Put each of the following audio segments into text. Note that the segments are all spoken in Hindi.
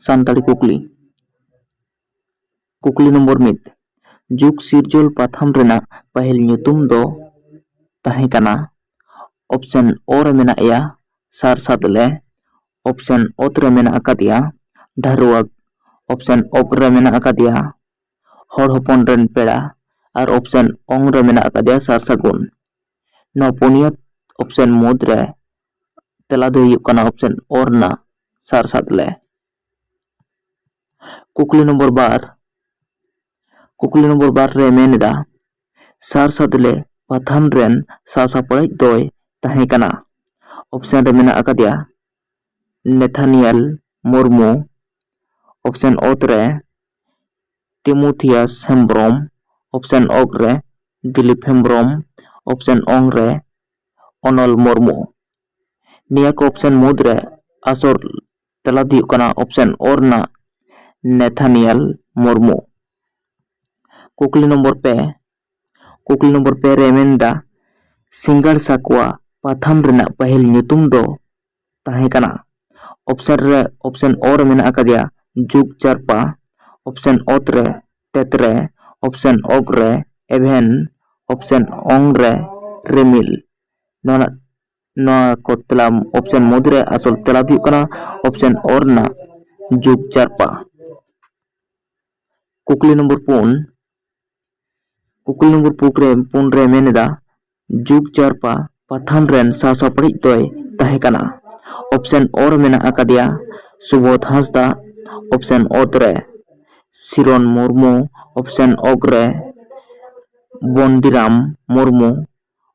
सानताड़ी कुकली कुकली नंबर 1 जुग सिरजोल पाथाम रेना पहल ᱧᱩᱛᱩᱢ दो ताहें काना। ऑप्शन ओ रे मेना या सार सादले। ऑप्शन ओ रे मेना अकादिया ढारुआग। ऑप्शन ओक रे मेना अकादिया हर हपन रेन पेड़ा और ऑप्शन ओंग रे मेना अकादिया सार सागुन। नौ पुनिया ऑप्शन मुद रे तेला दो हुयुग काना ऑप्शन ओ रना सार सादले। कुकली नंबर 12 रे मेनेदा सार सादले पाथाम रेन सासापड़ाई दोय ताहें काना। ऑप्शन रे मेना अकादिया नेथानियल मुर्मू। ऑप्शन ओ रे टिमोथियास हेम्ब्रम। ऑप्शन ओग रे दिलीप हेम्ब्रम। ऑप्शन ओंग रे अनल मुर्मू। निया को ऑप्शन मुद रे आसर तेला दो हुयुग काना ऑप्शन ओ रना नेथानियल मुर्मू। कुकली नंबर 2 रे मेनदा सिंगाड़ साकुआ पाथाम रेना पहल ᱧᱩᱛᱩᱢ दो ताहें काना। ऑप्शन ओ रे मेना अकादिया जुग जारपा। ऑप्शन ओ रे तेतरे। ऑप्शन ओग रे एवेन। ऑप्शन ओंग रे रिमिल। नोआ को तेला ऑप्शन मुद रे आसल तेला दो हुयुग काना ऑप्शन ओ रना जुग जारपा। कुकली नंबर 4 रे मेनेदा जुग जारपा पाथाम रेन सासापड़ाई दोय ताहें काना। ऑप्शन ओ रे मेना अकादिया सुबोध हांसदा। ऑप्शन ओ रे सिरन मुर्मू। ऑप्शन ओग रे बंदीराम मुर्मू।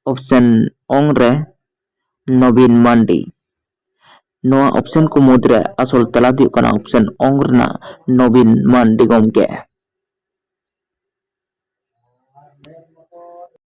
ऑप्शन ओंग रे नवीन मांडी। नोआ ऑप्शन को मुद रे आसल तेला दो हुयुग काना ऑप्शन ओंग रना नवीन मांडी गमके।